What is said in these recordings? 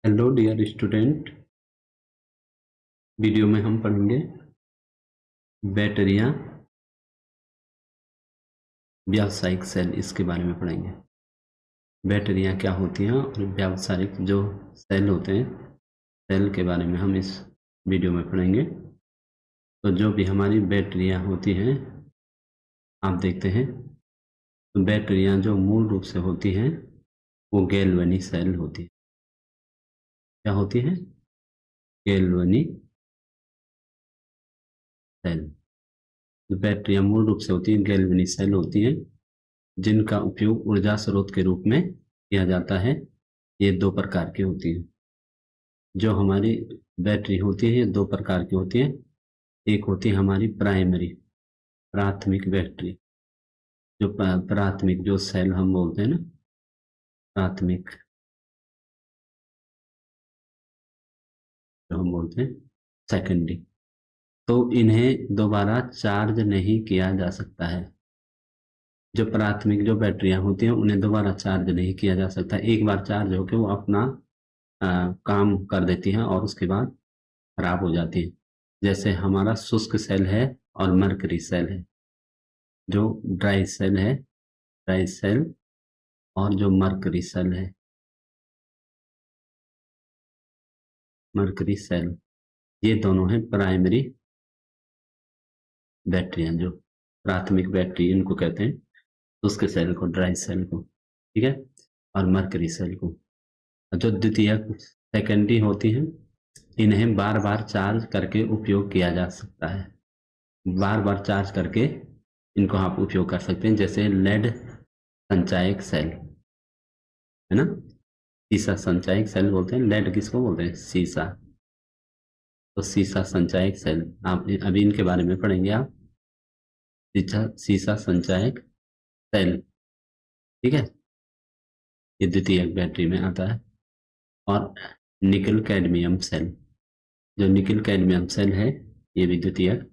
Hello dear student, video में हम पढ़ेंगे बैटरियां व्यावसायिक सेल, इसके बारे में पढ़ेंगे। बैटरियां क्या होती हैं और व्यावसायिक जो सेल होते हैं, सेल के बारे में हम इस वीडियो में पढ़ेंगे। तो जो भी हमारी बैटरियां होती हैं, आप देखते हैं, तो बैटरियां जो मूल रूप से होती हैं वो गैल्वेनिक सेल होती है। क्या होती है? Galvanic cell. बैटरियां मूल रूप से होती हैं गैल्वेनिक सेल होती हैं, जिनका उपयोग ऊर्जा स्रोत के रूप में किया जाता है। ये दो प्रकार की होती हैं। जो हमारी बैटरी होती है ये दो प्रकार की होती है। एक होती है हमारी प्राइमरी, प्राथमिक बैटरी, जो प्राथमिक जो सेल हम बोलते हैं ना, प्राथमिक जो हम बोलते हैं सेकेंडरी। तो इन्हें दोबारा चार्ज नहीं किया जा सकता है। जो प्राथमिक जो बैटरियां होती हैं उन्हें दोबारा चार्ज नहीं किया जा सकता। एक बार चार्ज होकर वो अपना काम कर देती हैं और उसके बाद खराब हो जाती है। जैसे हमारा शुष्क सेल है और मरकरी सेल है। जो ड्राई सेल है, ड्राई सेल, और जो मरकरी सेल है, मरकरी सेल, ये दोनों हैं प्राइमरी बैटरियां। जो प्राथमिक बैटरी इनको कहते हैं, शुष्क सेल को, ड्राई सेल को, ठीक है, और मरकरी सेल को। जो द्वितीयक सेकेंडरी होती हैं, इन्हें बार बार चार्ज करके उपयोग किया जा सकता है। बार बार चार्ज करके इनको आप उपयोग कर सकते हैं। जैसे लेड संचायक सेल है ना, सीसा संचायक सेल बोलते हैं। लेड किसको बोलते हैं? सीसा। तो सीसा संचायक सेल, आप अभी इनके बारे में पढ़ेंगे आप। सीसा संचायक सेल, ठीक है, ये द्वितीयक बैटरी में आता है। और निकल कैडमियम सेल, जो निकल कैडमियम सेल है, ये भी द्वितीयक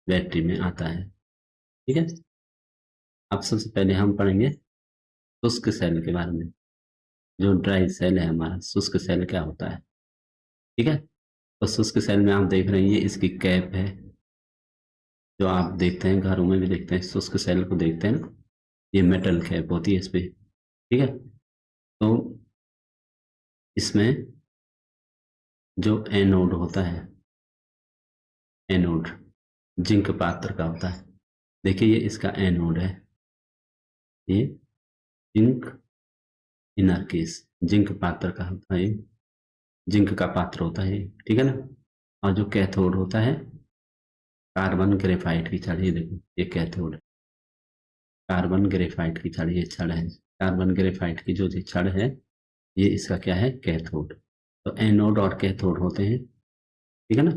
बैटरी में आता है, ठीक है। अब सबसे पहले हम पढ़ेंगे शुष्क सेल के बारे में। जो ड्राई सेल है हमारा, शुष्क सेल क्या होता है, ठीक है। तो शुष्क सेल में आप देख रहे हैं, ये इसकी कैप है, जो आप देखते हैं घरों में भी देखते हैं, शुष्क सेल को देखते हैं ना, ये मेटल कैप होती है इस पे, ठीक है। तो इसमें जो एनोड होता है, एनोड जिंक पात्र का होता है। देखिए ये इसका एनोड है, ये जिंक इनर केस, जिंक पात्र का होता है, जिंक का पात्र होता है, ठीक है ना। और जो कैथोड होता है, कार्बन ग्रेफाइट की छड़, ये देखो ये कैथोड है, कार्बन ग्रेफाइट की छड़, ये छड़ है, कार्बन ग्रेफाइट की जो छड़ है, ये इसका क्या है? कैथोड। तो एनोड और कैथोड होते हैं, ठीक है ना।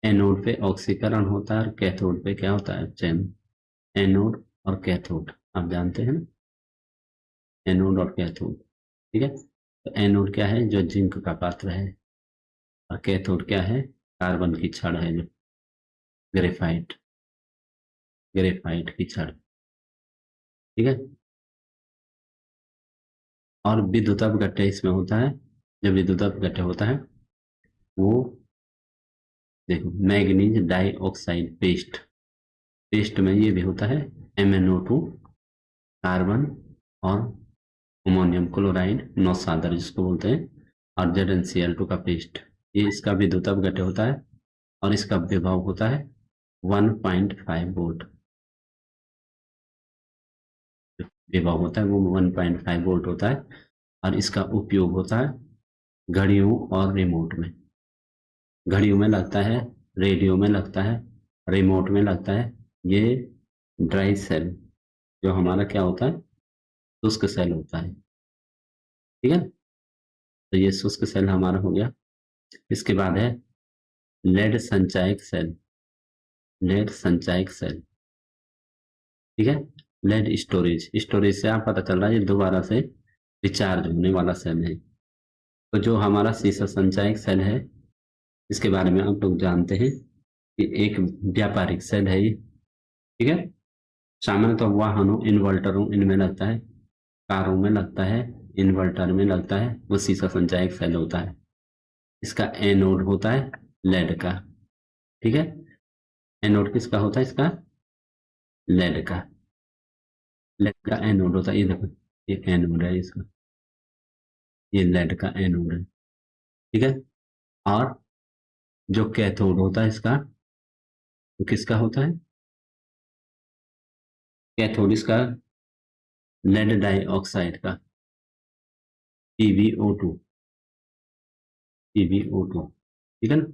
एनोड पे ऑक्सीकरण होता है और कैथोड पे क्या होता है? चयन। एनोड और कैथोड आप जानते हैं ना, एनोड और कैथोड, ठीक है। तो एनोड क्या है? जो जिंक का पात्र है, और कैथोड क्या है? कार्बन की छड़ है, जो ग्रेफाइट, ग्रेफाइट की छड़, ठीक है। और विद्युत अपघट्य इसमें होता है। जो विद्युत अपघट्य होता है वो, देखो, manganese dioxide paste, paste में ये भी होता है MnO2, कार्बन, और अमोनियम क्लोराइड नौसादर जिसको बोलते हैं, और ZnCl2 का पेस्ट, ये इसका विद्युत अपघट्य होता है। और इसका विभव होता है 1.5 वोल्ट। विभव होता है वो 1.5 वोल्ट होता है। और इसका उपयोग होता है घड़ियों और रिमोट में। घड़ियों में लगता है, रेडियो में लगता है, रिमोट में लगता है। ये ड्राई सेल जो हमारा क्या होता है? शुष्क सेल होता है, ठीक है। तो ये शुष्क सेल हमारा हो गया। इसके बाद है लेड संचायक सेल, लेड संचायक सेल, ठीक है। लेड स्टोरेज, स्टोरेज से आप पता चल रहा है ये दोबारा से रिचार्ज होने वाला सेल है। तो जो हमारा सीसा संचायक सेल है, इसके बारे में आप लोग जानते हैं कि एक व्यापारिक सेल है ये, ठीक है। सामान्य तो वाहनों, इन्वर्टरों, इनमें लगता है, कारों में लगता है, इन्वर्टर में लगता है वो सीसा संचायक सेल होता है। इसका एनोड होता है लेड का, ठीक है। एनोड किसका होता है? इसका लेड का। लेड का एनोड होता है, ये देखो ये एनोड है इसका, ये लेड का एनोड है, ठीक है। और जो कैथोड होता है इसका, वो किसका होता है? कैथोड इसका लेड डाइऑक्साइड का, PbO2, PbO2, ठीक है ना,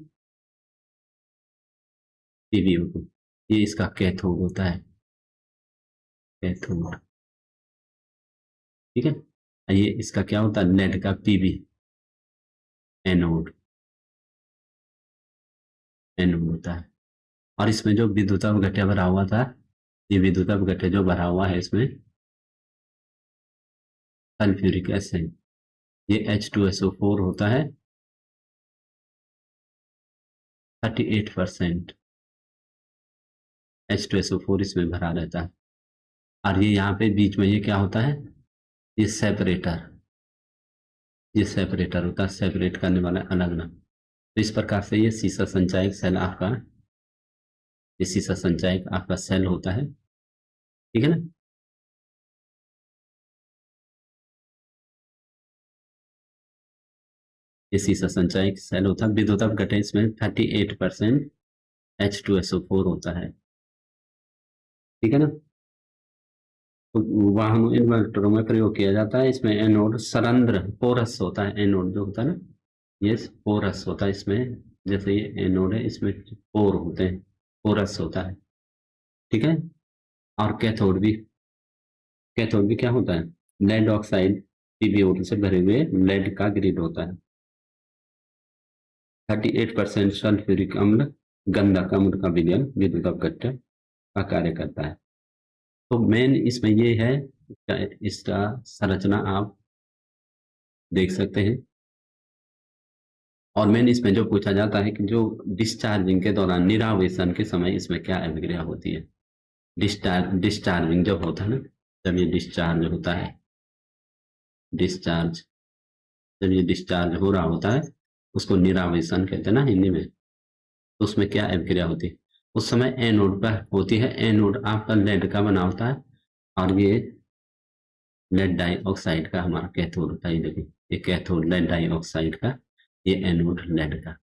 PbO2, ये इसका कैथोड होता है, कैथोड, ठीक है। ये इसका क्या होता है? लेड का Pb एनोड, एनोड होता है। और इसमें जो विद्युत अपघट्य भरा हुआ था, ये विद्युत अपघट्य जो भरा हुआ है इसमें सल्फ्यूरिक एसिड, ये H2SO4 होता है 38%, H2SO4 इसमें भरा रहता है। और ये यहाँ पे बीच में ये क्या होता है? ये सेपरेटर, ये सेपरेटर होता है, सेपरेट करने वाला अलग अलग। तो इस प्रकार से ये सीसा संचायक सेल आपका, ये सीसा संचायक आपका सेल होता है, ठीक है ना। ये सीसा संचायक सेल होता है, विद्युत अपघट्य इसमें 38% H2SO4 होता है, ठीक है ना। तो वाहनों इन्वर्टरों में प्रयोग किया जाता है। इसमें एनोड सरंध्र पोरस होता है, एनोड जो होता है ना, ये पोरस होता है इसमें। जैसे ये एनोड है, इसमें पोर होते हैं, पोरस होता है, ठीक है। और कैथोड भी क्या होता है? लेड ऑक्साइड PbO2 से भरे हुए लेड का ग्रिड होता है। 38% सल्फ्यूरिक अम्ल गंधक अम्ल का विलयन विद्युत अपघट्य का कार्य करता है। तो मेन इसमें ये है, इसका संरचना आप देख सकते हैं। और मेन इसमें जो पूछा जाता है कि जो डिस्चार्जिंग के दौरान, निरावेशन के समय इसमें क्या अभिक्रिया होती है? डिस्चार्जिंग जब होता है ना, जब ये डिस्चार्ज होता है, डिस्चार्ज, जब ये डिस्चार्ज हो रहा होता है, उसको निरावेशन कहते हैं ना हिंदी में। तो उसमें क्या अभिक्रिया होती है? उस समय एनोड पर होती है, एनोड आपका लेड का बना होता है, और ये लेड डाइऑक्साइड का हमारा कैथोड होता है। देखिए ये कैथोड लेड डाइऑक्साइड का, ये एनोड लेड का।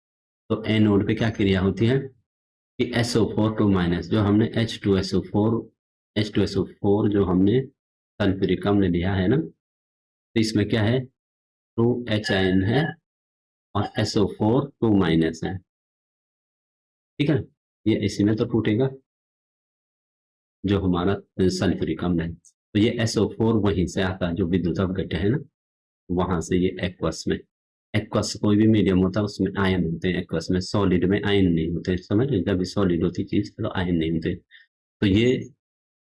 तो एनोड पे क्या क्रिया होती है कि SO4 2 माइनस, जो हमने H2SO4 जो हमने सल्फ्यूरिक अम्ल लिया है ना, तो इसमें क्या है? 2H है और SO4 2 माइनस है, ठीक है। ये इसी में तो टूटेगा जो हमारा सल्फ्यूरिक अम्ल है। तो ये SO4 वहीं से आता है, जो विद्युत अपघट्य है ना, वहां से ये एक्वस में, एक्वस कोई भी मीडियम होता है उसमें आयन होते हैं, एक्वस में, सॉलिड में आयन नहीं होते, समझ रहे? जब सॉलिड होती चीज तो आयन नहीं होते। तो ये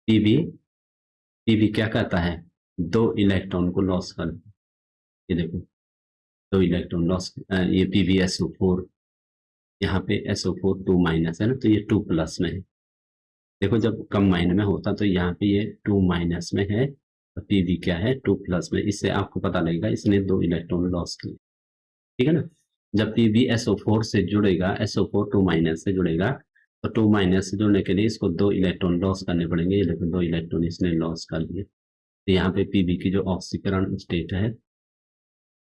पीबी, पीबी क्या करता है? दो इलेक्ट्रॉन को लॉस कर, ये देखो दो इलेक्ट्रॉन लॉस, ये PbSO4, यहाँ पे SO4 2 माइनस है ना, तो ये 2 प्लस में है। देखो जब कम माइन में होता तो यहाँ पे ये 2 माइनस में है, तो पीबी क्या है? 2 प्लस में। इससे आपको पता लगेगा इसने दो इलेक्ट्रॉन लॉस किए, ठीक है ना। जब PbSO4 से जुड़ेगा, SO4 2 माइनस से जुड़ेगा, तो 2 माइनस से जुड़ने के लिए इसको दो इलेक्ट्रॉन लॉस करने पड़ेंगे। ये देखो दो इलेक्ट्रॉन इसने लॉस कर लिए। तो यहाँ पे पीबी की जो ऑक्सीकरण स्टेट है,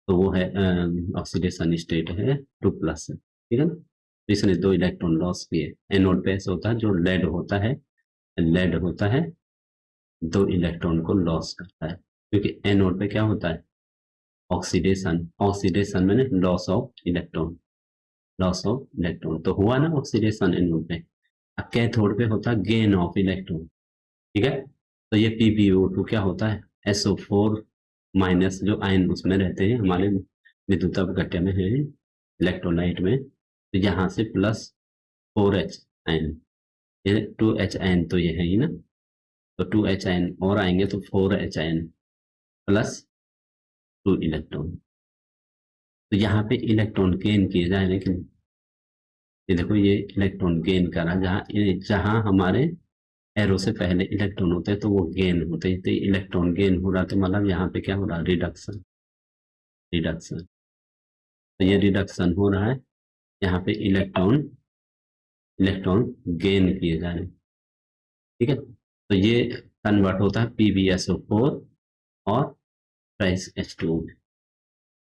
तो वो है ऑक्सीडेशन स्टेट है 2 प्लस, ठीक है ना। तो इसने दो इलेक्ट्रॉन लॉस किए। एनोड पे ऐसा होता है, जो लेड होता है, लेड होता है दो इलेक्ट्रॉन को लॉस करता है, क्योंकि एनोड पे क्या होता है? ऑक्सीडेशन, ऑक्सीडेशन मैंने loss of electron, loss of electron तो हुआ ना ऑक्सीडेशन एनोड पे। कैथोड पे होता है गेन ऑफ इलेक्ट्रॉन, ठीक है। तो ये PbO2 क्या होता है? SO4 माइनस, जो आयन उसमें रहते हैं हमारे विद्युत अपघट्य में है, इलेक्ट्रोलाइट में, तो यहाँ से प्लस 4H आयन, ये 2H आयन तो ये है ही ना, तो 2H आयन और आएंगे तो 4H आयन प्लस 2 इलेक्ट्रॉन। तो यहाँ पे इलेक्ट्रॉन गेन किए जाए, लेकिन ये देखो ये इलेक्ट्रॉन गेन करा, जहाँ जहाँ हमारे एरो से पहले इलेक्ट्रॉन होते हैं तो वो गेन होते हैं, तो इलेक्ट्रॉन गेन हो रहा है, तो मतलब यहाँ पे क्या हो रहा है, रिडक्शन। रिडक्शन, तो ये रिडक्शन हो रहा है, यहाँ पे इलेक्ट्रॉन इलेक्ट्रॉन गेन किए जा रहे हैं। ठीक है, तो ये कन्वर्ट होता है PbSO4 और ट्राइस H2O में।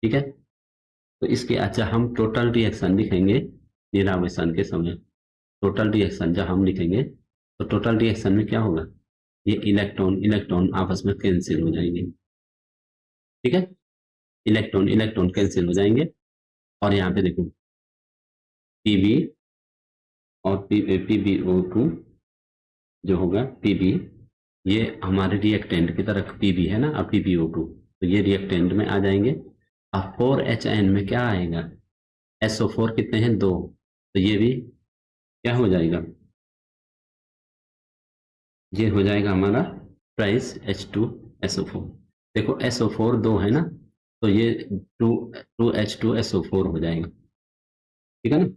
ठीक है, तो इसके अच्छा हम टोटल रिएक्शन लिखेंगे निरावेशन के समय। टोटल रिएक्शन जब हम लिखेंगे तो टोटल रिएक्शन में क्या होगा, ये इलेक्ट्रॉन इलेक्ट्रॉन आपस में कैंसिल हो जाएंगे। ठीक है, इलेक्ट्रॉन इलेक्ट्रॉन कैंसिल हो जाएंगे, और यहाँ पे देखो Pb और PbO2 जो होगा Pb, ये हमारे रिएक्टेंट की तरफ Pb है ना, अब PbO2 तो ये रिएक्टेंट में आ जाएंगे। अब 4HN में क्या आएगा, SO4 कितने हैं, 2, तो ये भी क्या हो जाएगा, ये हो जाएगा हमारा ट्राइस H2SO4। देखो SO4 2 है ना, तो ये 2H2SO4 हो जाएगा। ठीक है ना,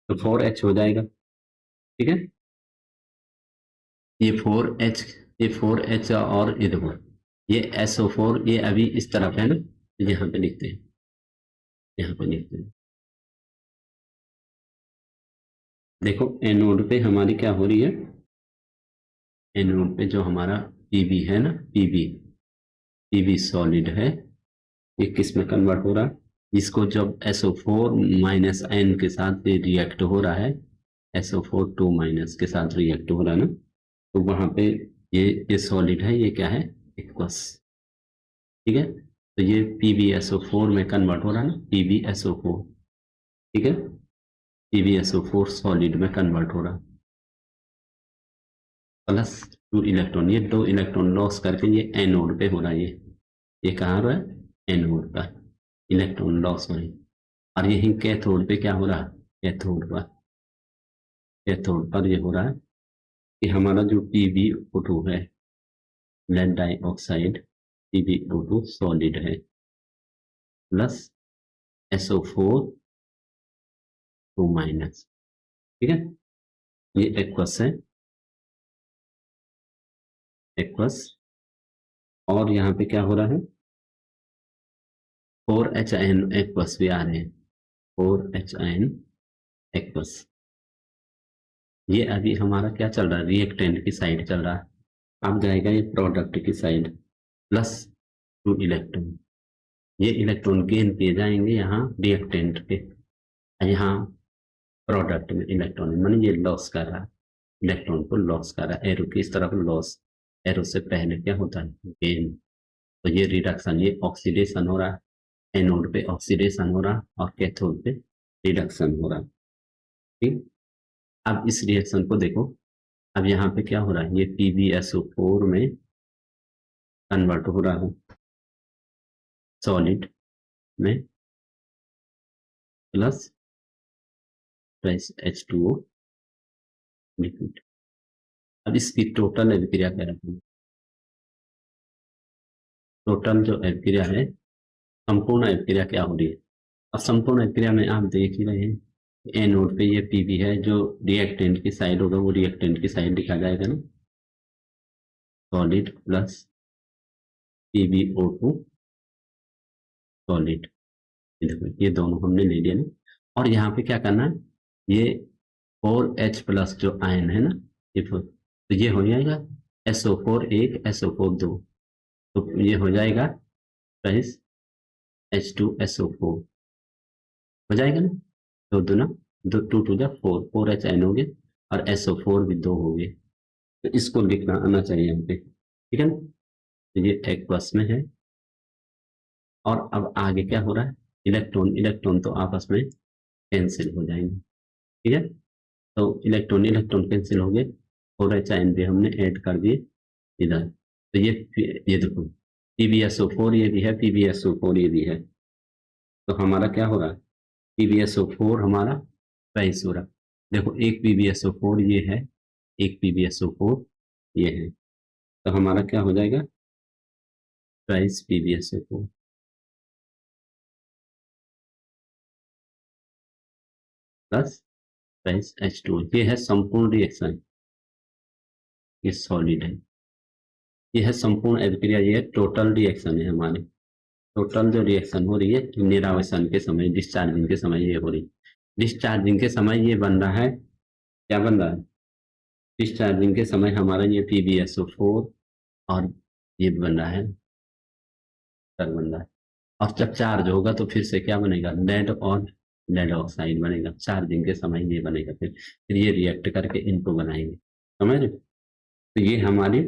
तो 4H हो जाएगा। ठीक है, ये 4H, ये 4H और ये देखो ये SO4 ये अभी इस तरफ है ना, तो यहाँ पे लिखते हैं, यहाँ पे लिखते हैं। देखो एनोड पे हमारी क्या हो रही है, एनोड पे जो हमारा Pb है ना, Pb सॉलिड है, ये किस में कन्वर्ट हो रहा है, इसको जब SO4 माइनस N के साथ ये रिएक्ट हो रहा है, SO4 2 माइनस के साथ रिएक्ट हो रहा है ना, तो वहां पे ये सॉलिड है, ये क्या है, एक्वस। ठीक है, तो ये PbSO4 में कन्वर्ट हो रहा है ना, PbSO4। ठीक है, PbSO4 सॉलिड में कन्वर्ट हो रहा है, प्लस 2 इलेक्ट्रॉन, ये 2 इलेक्ट्रॉन लॉस करके ये एनोड पे हो रहा है, ये कहाँ हो रहा है, एनोड पर इलेक्ट्रॉन लॉस हो रही है। और यही कैथोड पे क्या हो रहा है, कैथोड पर ये हो रहा है कि हमारा जो PbO2 है, लेड डाइऑक्साइड, PbO2 सॉलिड है, प्लस SO4 2 माइनस। ठीक है, ये एक्वस है, एक्वस, और यहाँ पे क्या हो रहा है, 4HN एक्वस भी आ रहे हैं, 4HN एक्वस। ये अभी हमारा क्या चल रहा है, रिएक्टेंट की साइड चल रहा है। अब जाएगा ये प्रोडक्ट की साइड, प्लस 2 इलेक्ट्रॉन, ये इलेक्ट्रॉन गेन किए जाएंगे यहाँ रिएक्टेंट पे, यहाँ प्रोडक्ट में इलेक्ट्रॉन माने ये लॉस कर रहा है, इलेक्ट्रॉन को लॉस कर रहा है, एरो की इस तरफ लॉस, एरो से पहले क्या होता है, गेन। तो ये रिडक्शन, ये ऑक्सीडेशन हो रहा है, एनोड पे ऑक्सीडेशन हो रहा है और कैथोड पे रिडक्शन हो रहा है। ठीक, अब इस रिएक्शन को देखो, अब यहाँ पे क्या हो रहा है, ये PbSO4 में कन्वर्ट हो रहा है सॉलिड में, प्लस H2O लिक्विड। अब इसकी टोटल अभिक्रिया क्या रखेंगे, टोटल जो अभिक्रिया है, संपूर्ण अभिक्रिया क्या हो रही है। अब संपूर्ण अभिक्रिया में आप देख ही रहे हैं, एनोड पे ये Pb है, जो रिएक्टेंट की साइड होगा वो रिएक्टेंट की साइड लिखा जाएगा ना, सॉलिड प्लस PbO2 सॉलिड, ये दोनों हमने ले लिया ना। और यहाँ पे क्या करना है, ये 4H प्लस जो आयन है ना, ये तो ये हो जाएगा SO4 1 SO4 2, तो ये हो जाएगा प्लस H2SO4 हो जाएगा ना, दो दो ना, दो 2 2 जा 4, 4HN हो गए और SO4 भी 2 हो गए, तो इसको लिखना आना चाहिए यहाँ पे। ठीक है ना, तो ये एक प्लस में है, और अब आगे क्या हो रहा है, इलेक्ट्रॉन इलेक्ट्रॉन तो आपस में कैंसिल हो जाएंगे। ठीक है, तो इलेक्ट्रॉन इलेक्ट्रॉन कैंसिल हो गए, 4HN भी हमने ऐड कर दिए इधर, तो ये देखो PbSO4 ये भी है, PbSO4 ये भी है, तो हमारा क्या हो रहा है, PbSO4 हमारा ट्राइस हो रहा है। देखो एक PbSO4 ये है, एक PbSO4 ये है, तो हमारा क्या हो जाएगा, ट्राइस PbSO4 प्लस ट्राइस H2, ये है संपूर्ण रिएक्शन। ये सॉलिड है। ये है संपूर्ण अभिक्रिया, ये टोटल रिएक्शन है हमारी। टोटल जो रिएक्शन हो रही है निरावसन के समय, डिस्चार्जिंग के समय ये हो रही है। डिस्चार्जिंग के समय ये बन रहा है, क्या बन रहा है? डिस्चार्जिंग के समय हमारा ये PbSO4 और ये बन रहा है, बन रहा है। और जब चार्ज होगा तो फिर से क्या बनेगा? लेड और लेड ऑक्साइड बनेगा। चार्जिंग के समय ये बनेगा, फिर ये रिएक्ट करके इनको बनाएंगे। समझ रहे? तो ये हमारी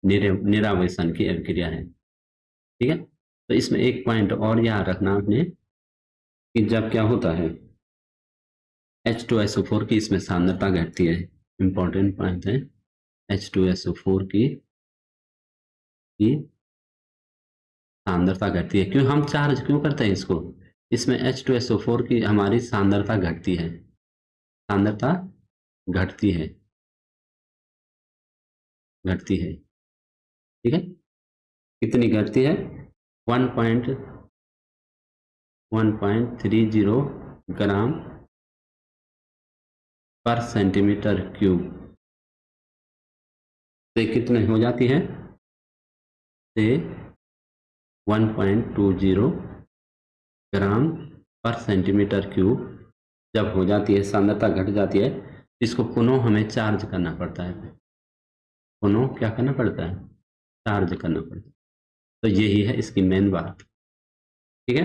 निरावेशन की अभिक्रिया है। ठीक है, तो इसमें एक पॉइंट और याद रखना आपने कि जब क्या होता है H2SO4 की इसमें सांद्रता घटती है। इंपॉर्टेंट पॉइंट है, H2SO4 की सांद्रता घटती है। क्यों? हम चार्ज क्यों करते हैं इसको? इसमें H2SO4 की हमारी सांद्रता घटती है, सांद्रता घटती है, घटती है। ठीक है, कितनी घटती है? 1.30 ग्राम पर सेंटीमीटर क्यूब से कितने हो जाती है? से 1.20 ग्राम पर सेंटीमीटर क्यूब जब हो जाती है, सांद्रता घट जाती है, इसको पुनः हमें चार्ज करना पड़ता है। पुनः क्या करना पड़ता है? चार्ज करना पड़ता है। तो यही है इसकी मेन बात। ठीक है,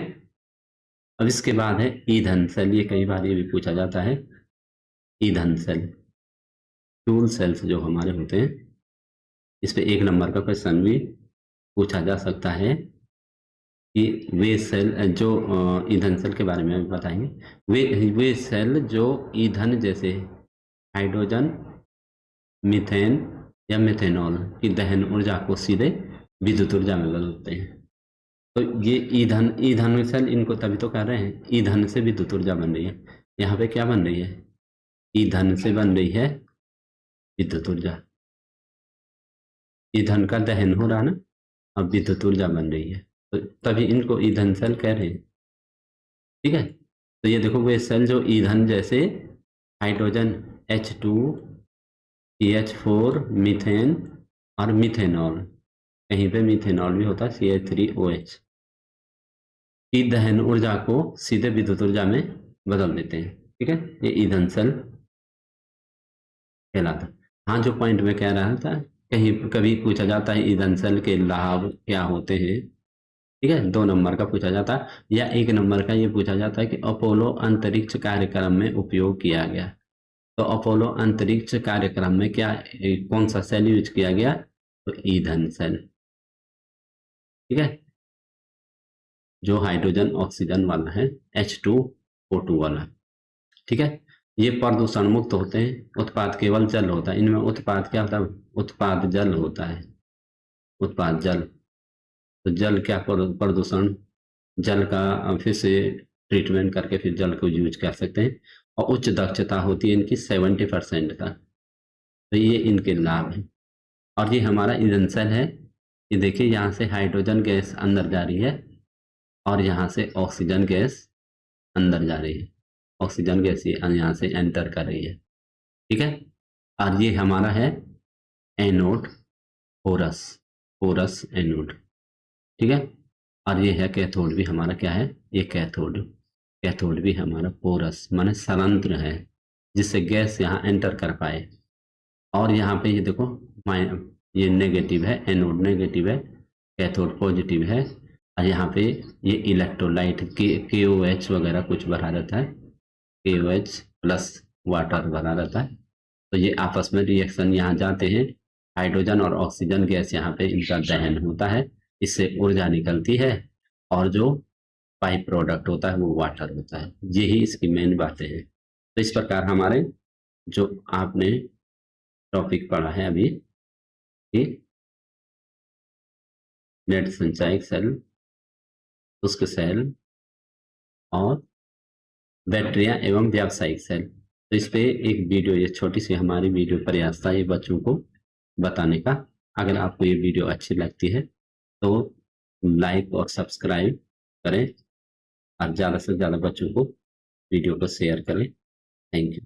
अब इसके बाद है ईंधन सेल। ये कई बार ये भी पूछा जाता है, ईंधन सेल, फ्यूल सेल्स जो हमारे होते हैं, इस पे 1 नंबर का क्वेश्चन भी पूछा जा सकता है कि वे सेल जो ईंधन सेल के बारे में बताएंगे, वे सेल जो ईंधन जैसे हाइड्रोजन, मीथेन या मेथेनॉल की दहन ऊर्जा को सीधे विद्युत ऊर्जा में बदलते हैं। तो ये ईंधन सेल, इनको तभी तो कह रहे हैं ईंधन से विद्युत ऊर्जा बन रही है। यहाँ पे क्या बन रही है? ईंधन से बन रही है विद्युत ऊर्जा। ईंधन का दहन हो रहा ना, अब विद्युत ऊर्जा बन रही है, तो तभी इनको ईंधन सेल कह रहे हैं। ठीक है, तो ये देखो वे सेल जो ईंधन जैसे हाइड्रोजन H2, CH4, मीथेन और मीथेनॉल, कहीं पे मीथेनॉल भी होता है CH3OH, की दहन ऊर्जा को सीधे विद्युत ऊर्जा में बदल देते हैं। ठीक है, ये ईंधन सेल कहलाता है। हाँ, जो पॉइंट में कह रहा था, कहीं कभी पूछा जाता है ईंधन सेल के लाभ क्या होते हैं। ठीक है, 2 नंबर का पूछा जाता है, या 1 नंबर का ये पूछा जाता है कि अपोलो अंतरिक्ष कार्यक्रम में उपयोग किया गया। तो अपोलो अंतरिक्ष कार्यक्रम में क्या, कौन सा सेल यूज किया गया? तो ईंधन सेल। ठीक है, जो हाइड्रोजन ऑक्सीजन वाला है, H2O2 वाला। ठीक है, ये प्रदूषण मुक्त होते हैं। उत्पाद केवल जल होता है, इनमें उत्पाद क्या होता है? उत्पाद जल होता है, उत्पाद जल। तो जल क्या प्रदूषण, जल का फिर से ट्रीटमेंट करके फिर जल को यूज कर सकते हैं, और उच्च दक्षता होती है इनकी 70% का। तो ये इनके लाभ हैं। और ये हमारा ईंधन सेल है। ये देखिए, यहाँ से हाइड्रोजन गैस अंदर जा रही है और यहाँ से ऑक्सीजन गैस अंदर जा रही है। ऑक्सीजन गैस यहाँ से एंटर कर रही है। ठीक है, और ये हमारा है एनोड, पोरस, पोरस एनोड। ठीक है, और ये है कैथोड भी हमारा, क्या है? ये कैथोड, कैथोड भी हमारा पोरस माने स्वतंत्र है, जिससे गैस यहाँ एंटर कर पाए। और यहाँ पे ये देखो, ये नेगेटिव है, एनोड नेगेटिव है, कैथोड पॉजिटिव है, और यहाँ पे ये इलेक्ट्रोलाइट KOH वगैरह कुछ भरा रहता है, KOH प्लस वाटर भरा रहता है। तो ये आपस में रिएक्शन यहाँ जाते हैं, हाइड्रोजन और ऑक्सीजन गैस यहाँ पे इनका दहन होता है, इससे ऊर्जा निकलती है, और जो बाई प्रोडक्ट होता है वो वाटर होता है। यही इसकी मेन बातें हैं। तो इस प्रकार हमारे जो आपने टॉपिक पढ़ा है अभी कि नेट संचायक सेल, शुष्क सेल और बैक्टीरिया एवं व्यावसायिक सेल। तो इस पे एक वीडियो, ये छोटी सी हमारी वीडियो प्रयास था ये बच्चों को बताने का। अगर आपको ये वीडियो अच्छी लगती है तो लाइक और सब्सक्राइब करें, और ज़्यादा से ज़्यादा बच्चों को वीडियो को शेयर करें। Thank you.